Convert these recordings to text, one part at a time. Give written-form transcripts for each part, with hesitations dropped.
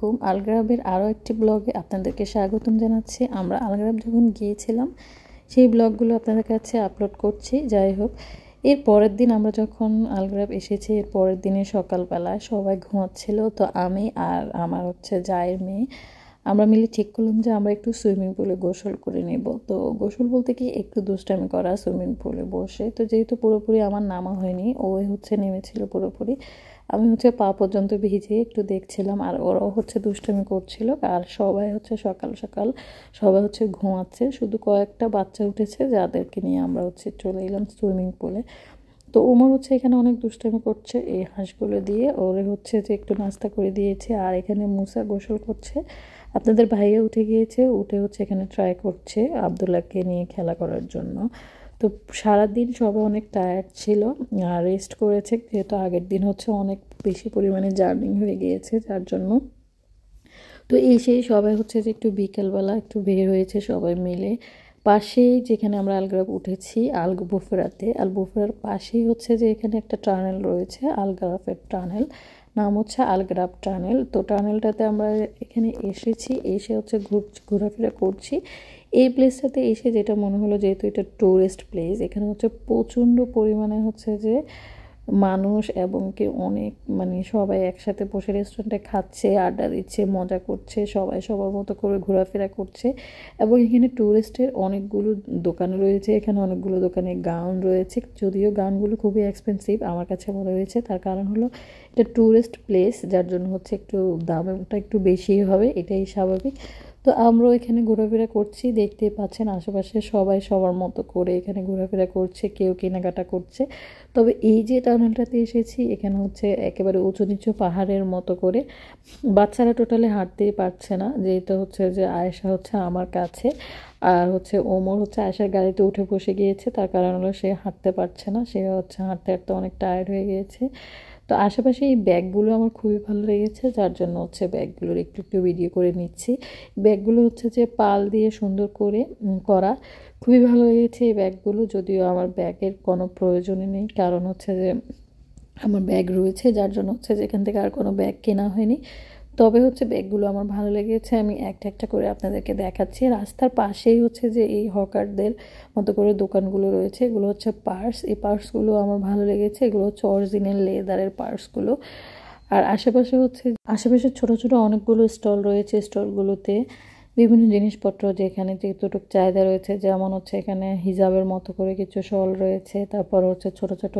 আলাইকুম। আলগ্রাবের আরও একটি ব্লগে আপনাদেরকে স্বাগতম জানাচ্ছি। আমরা আলগ্রাব যখন গিয়েছিলাম সেই ব্লগগুলো আপনাদের কাছে আপলোড করছি। যাই হোক, এর পরের দিন আমরা যখন আলগ্রাব এসেছি, এর পরের দিনে সকালবেলায় সবাই ঘুমাচ্ছিল। তো আমি আর আমার জায়ের মেয়ে আমরা মিলে ঠিক করলাম যে আমরা একটু সুইমিং পুলে গোসল করে নেব। তো গোসল বলতে কি একটু দুষ্টামি করা সুইমিং পুলে বসে। তো যেহেতু পুরোপুরি আমার নামা হয়নি, ওই নেমেছিল পুরোপুরি। আমি পা পর্যন্ত ভিজে একটু দেখছিলাম, আর ওরাও দুষ্টামি করছিল। আর সবাই সকাল সকাল সবাই ঘুমাচ্ছে, শুধু কয়েকটা বাচ্চা উঠেছে যাদেরকে নিয়ে আমরা চলে এলাম সুইমিং পুলে। তো ওমর এখানে অনেক দুষ্টামি করছে এই হাঁসগুলো দিয়ে। ওরে যে একটু নাস্তা করে দিয়েছে। আর এখানে মুসা গোসল করছে, আপনাদের ভাইয়া উঠে গিয়েছে, উঠে এখানে ট্রাই করছে আব্দুল্লাহকে নিয়ে খেলা করার জন্য। তো সারাদিন সবাই অনেক টায়ার্ড ছিল আর রেস্ট করেছে, যেহেতু আগের দিন অনেক বেশি পরিমাণে জার্নি হয়ে গিয়েছে যার জন্য। তো সেই সবাই যে একটু বিকেলবেলা একটু বের হয়েছে সবাই মিলে। পাশেই যেখানে আমরা আলগ্রাব উঠেছি আলবুফেরাতে, আলবুফেরার পাশেই যে এখানে একটা টানেল রয়েছে, আলগ্রাফের টানেল, নাম আলগ্রাব টানেল। তো টানেলটাতে আমরা এখানে এসেছি, এসে ঘোরাফেরা করছি। এই প্লেসটাতে এসে যেটা মনে হলো, যেহেতু এটা টুরিস্ট প্লেস, এখানে প্রচণ্ড পরিমাণে যে মানুষ, এবং কি অনেক সবাই একসাথে বসে রেস্টুরেন্টে খাচ্ছে, আড্ডা দিচ্ছে, মজা করছে, সবাই সবার মতো করে ঘোরাফেরা করছে। এবং এখানে টুরিস্টের অনেকগুলো দোকান রয়েছে, এখানে অনেকগুলো দোকানে গাউন রয়েছে, যদিও গাউনগুলো খুবই এক্সপেন্সিভ আমার কাছে মনে হয়েছে। তার কারণ হলো এটা টুরিস্ট প্লেস, যার জন্য একটু দামটা একটু বেশি হবে, এটাই স্বাভাবিক। তো আমরাও এখানে ঘোরাফেরা করছি, দেখতেই পাচ্ছেন আশেপাশে সবাই সবার মতো করে এখানে ঘোরাফেরা করছে, কেউ কেনাকাটা করছে। তবে এই যে টানেলটাতে এসেছি, এখানে একেবারে উঁচু নিচু পাহাড়ের মতো করে, বাচ্চারা টোটালি হাঁটতেই পারছে না, যেহেতু যে আয়েশা আমার কাছে, আর ওমর আয়েশার গাড়িতে উঠে বসে গিয়েছে। তার কারণ হলো সে হাঁটতে পারছে না, সে হাঁটতে হাঁটতে অনেক টায়ার্ড হয়ে গিয়েছে। তো আশেপাশে এই ব্যাগগুলো আমার খুবই ভালো লেগেছে, যার জন্য ব্যাগগুলোর একটু একটু ভিডিও করে নিচ্ছি। ব্যাগগুলো যে পাল দিয়ে সুন্দর করে করা, খুবই ভালো লেগেছে এই ব্যাগগুলো। যদিও আমার ব্যাগের কোনো প্রয়োজনই নেই, কারণ যে আমার ব্যাগ রয়েছে, যার জন্য যে এখান থেকে আর কোনো ব্যাগ কেনা হয়নি। তবে ব্যাগগুলো আমার ভালো লেগেছে, আমি একটা একটা করে আপনাদেরকে দেখাচ্ছি। রাস্তার পাশেই যে এই হকারদের মতো করে দোকানগুলো রয়েছে, এগুলো পার্স। এই পার্সগুলো আমার ভালো লেগেছে, এগুলো অরিজিনাল লেদারের পার্সগুলো। আর আশেপাশে আশেপাশে ছোট ছোট অনেকগুলো স্টল রয়েছে, স্টলগুলোতে বিভিন্ন জিনিসপত্র যেখানে যেটুকু চাহিদা রয়েছে, যেমন এখানে হিজাবের মতো করে কিছু শল রয়েছে, তারপর ছোট ছোট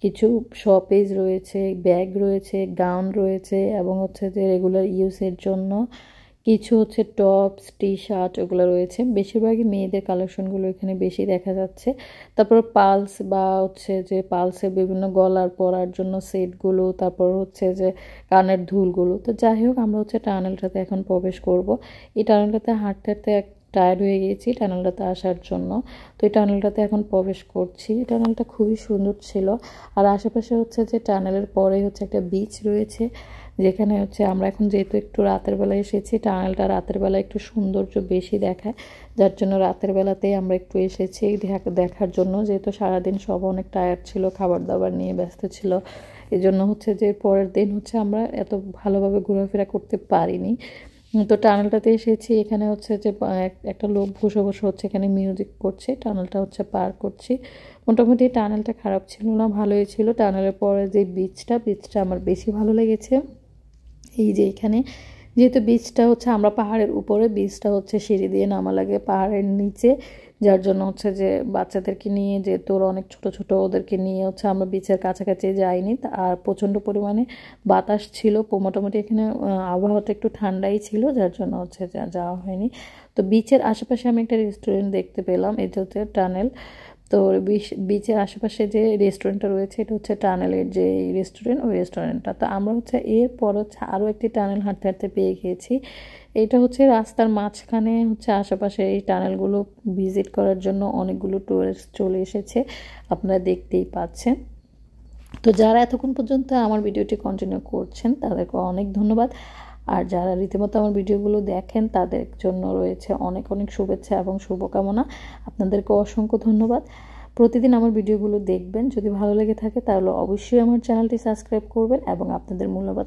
কিছু শপিস রয়েছে, ব্যাগ রয়েছে, গাউন রয়েছে, এবং যে রেগুলার ইউজের জন্য কিছু টপস, টি শার্ট ওগুলো রয়েছে। বেশিরভাগই মেয়েদের কালেকশনগুলো এখানে বেশি দেখা যাচ্ছে। তারপর পালস বা যে পালসের বিভিন্ন গলার পরার জন্য সেটগুলো, তারপর যে কানের দুলগুলো। তো যাই হোক, আমরা টানেলটাতে এখন প্রবেশ করব। এই টানেলটাতে হাঁটতে হাঁটতে টায়ার্ড হয়ে গিয়েছি টানেলটাতে আসার জন্য। তো এই টানেলটাতে এখন প্রবেশ করছি। টানেলটা খুবই সুন্দর ছিল। আর আশেপাশে যে টানেলের পরে একটা বিচ রয়েছে, যেখানে আমরা এখন যেহেতু একটু রাতের বেলায় এসেছি, টানেলটা রাতের বেলা একটু সৌন্দর্য বেশি দেখায়, যার জন্য রাতের বেলাতেই আমরা একটু এসেছি দেখার জন্য। যেহেতু সারাদিন সব অনেক টায়ার্ড ছিল, খাবার দাবার নিয়ে ব্যস্ত ছিল, এই জন্য যে পরের দিন আমরা এত ভালোভাবে ঘোরাফেরা করতে পারিনি। তো টানেলটাতে এসেছি, এখানে যে একটা লোক বসে বসে এখানে মিউজিক করছে, টানেলটা পার করছি। মোটামুটি টানেলটা খারাপ ছিল না, ভালোই ছিল। টানেলের পরে যে বিচটা আমার বেশি ভালো লেগেছে। এই যে এখানে যেহেতু বিচটা আমরা পাহাড়ের উপরে, বিচটা সিঁড়ি দিয়ে নামা লাগে পাহাড়ের নিচে, যার জন্য যে বাচ্চাদেরকে নিয়ে, যেহেতু ওরা অনেক ছোট ছোট, ওদেরকে নিয়ে আমরা বিচের কাছাকাছি যাইনি। আর প্রচণ্ড পরিমাণে বাতাস ছিল, মোটামুটি এখানে আবহাওয়াটা একটু ঠান্ডাই ছিল, যার জন্য যাওয়া হয়নি। তো বিচের আশেপাশে আমি একটা রেস্টুরেন্ট দেখতে পেলাম, এটা টানেল। তো বিচের আশেপাশে যে রেস্টুরেন্টটা রয়েছে, এটা টানেলের যে রেস্টুরেন্ট, ওই রেস্টুরেন্টটা। তো আমরা এরপর আরও একটি টানেল হাঁটতে হাঁটতে পেয়ে গিয়েছি। এটা রাস্তার মাঝখানে আশেপাশে এই টানেলগুলো ভিজিট করার জন্য অনেকগুলো টুরিস্ট চলে এসেছে, আপনারা দেখতেই পাচ্ছেন। তো যারা এতক্ষণ পর্যন্ত আমার ভিডিওটি কন্টিনিউ করছেন তাদেরকে অনেক ধন্যবাদ। আর যারা রীতিমতো আমার ভিডিওগুলো দেখেন তাদের জন্য রয়েছে অনেক অনেক শুভেচ্ছা এবং শুভকামনা, আপনাদেরকে অসংখ্য ধন্যবাদ। প্রতিদিন আমার ভিডিওগুলো দেখবেন। যদি ভালো লেগে থাকে তাহলে অবশ্যই আমার চ্যানেলটি সাবস্ক্রাইব করবেন এবং আপনাদের মূল্যবান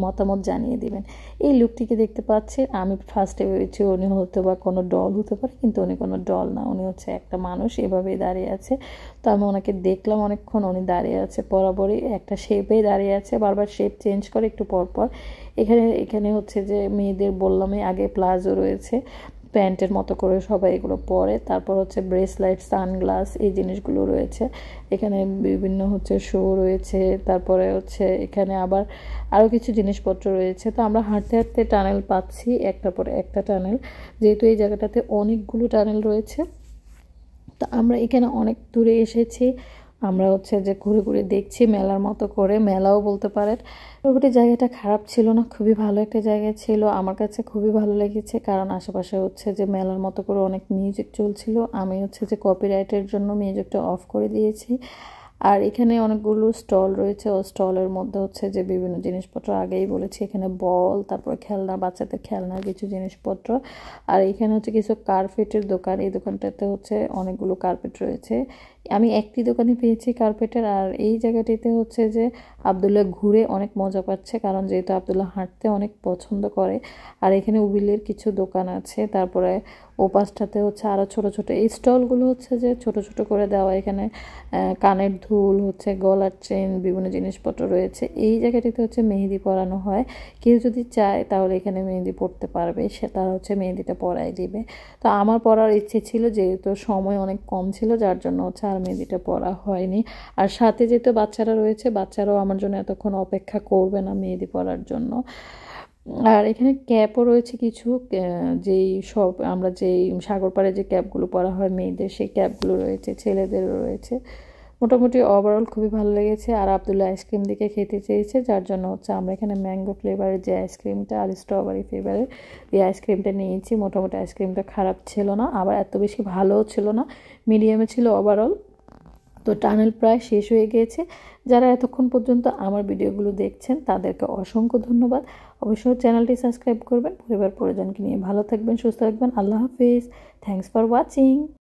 মতামত জানিয়ে দিবেন। এই লুকটিকে দেখতে পাচ্ছেন, আমি ফার্স্টে ভেবেছি উনি হয়তো বা কোনো ডল হতে পারে, কিন্তু উনি কোনো ডল না, উনি হচ্ছে একটা মানুষ এভাবেই দাঁড়িয়ে আছে। তো আমি ওনাকে দেখলাম অনেকক্ষণ, উনি দাঁড়িয়ে আছে বরাবরই একটা শেপেই দাঁড়িয়ে আছে, বারবার শেপ চেঞ্জ করে একটু পরপর। এখানে হচ্ছে যে মেয়েদের বললামই আগে প্লাজো রয়েছে, প্যান্টের মতো করে সবাই এগুলো পরে, তারপর হচ্ছে ব্রেসলেট, সানগ্লাস, এই জিনিসগুলো রয়েছে। এখানে বিভিন্ন হচ্ছে শো রয়েছে, তারপরে হচ্ছে এখানে আবার আরও কিছু জিনিসপত্র রয়েছে। তো আমরা হাঁটতে হাঁটতে টানেল পাচ্ছি, একটার পর একটা টানেল, যেহেতু এই জায়গাটাতে অনেকগুলো টানেল রয়েছে। তো আমরা এখানে অনেক দূরে এসেছি, আমরা হচ্ছে যে ঘুরে ঘুরে দেখছি মেলার মতো করে, মেলাও বলতে পারেন। ওটি জায়গাটা খারাপ ছিল না, খুবই ভালো একটা জায়গা ছিল, আমার কাছে খুবই ভালো লেগেছে, কারণ আশেপাশে হচ্ছে যে মেলার মতো করে অনেক মিউজিক চলছিল। আমি হচ্ছে যে কপিরাইটের জন্য মিউজিকটা অফ করে দিয়েছি। আর এখানে অনেকগুলো স্টল রয়েছে, ও স্টলের মধ্যে হচ্ছে যে বিভিন্ন জিনিসপত্র, আগেই বলেছি এখানে বল, তারপরে খেলনা, বাচ্চাদের খেলনার কিছু জিনিসপত্র। আর এখানে হচ্ছে কিছু কার্পেটের দোকান, এই দোকানটাতে হচ্ছে অনেকগুলো কার্পেট রয়েছে। আমি একটি দোকানে পেয়েছি কার্পেটের। আর এই জায়গাটিতে হচ্ছে যে আব্দুল্লাহ ঘুরে অনেক মজা পাচ্ছে, কারণ যেহেতু আব্দুল্লাহ হাঁটতে অনেক পছন্দ করে। আর এখানে উবিলের কিছু দোকান আছে, তারপরে ও পাশটাতে হচ্ছে আরও ছোট ছোট এই স্টলগুলো হচ্ছে যে ছোট ছোট করে দেওয়া। এখানে কানের দুল, হচ্ছে গলার চেন, বিভিন্ন জিনিসপত্র রয়েছে। এই জায়গাটিতে হচ্ছে মেহেদি পরানো হয়, কেউ যদি চায় তাহলে এখানে মেহেদি পড়তে পারবে, সে তারা হচ্ছে মেহেদিটা পরাই দিবে। তো আমার পরার ইচ্ছে ছিল, যেহেতু সময় অনেক কম ছিল, যার জন্য হচ্ছে আর মেহেদিটা পরা হয়নি। আর সাথে যেহেতু বাচ্চারা রয়েছে, বাচ্চারাও আমার জন্য এতক্ষণ অপেক্ষা করবে না মেহেদি পরার জন্য। আর এখানে ক্যাপও রয়েছে কিছু, যেই সব আমরা যেই সাগর পাড়ে যে ক্যাপগুলো পরা হয় মেয়েদের, সেই ক্যাপগুলো রয়েছে, ছেলেদেরও রয়েছে। মোটামুটি ওভারঅল খুবই ভালো লেগেছে। আর আব্দুল্লাহ আইসক্রিম দিকে খেতে চেয়েছে, যার জন্য হচ্ছে আমরা এখানে ম্যাঙ্গো ফ্লেভারের যে আইসক্রিমটা আর স্ট্রবেরি ফ্লেভারের এই আইসক্রিমটা নিয়েছি। মোটামুটি আইসক্রিমটা খারাপ ছিল না, আবার এত বেশি ভালোও ছিল না, মিডিয়ামে ছিল ওভারঅল। তো টানেল প্রায় শেষ হয়ে গিয়েছে। যারা এতক্ষণ পর্যন্ত আমার ভিডিওগুলো দেখছেন তাদেরকে অসংখ্য ধন্যবাদ। অবশ্যই চ্যানেলটি সাবস্ক্রাইব করবেন। পরিবার পরিজনকে নিয়ে ভালো থাকবেন, সুস্থ থাকবেন। আল্লাহ হাফিজ। Thanks for watching.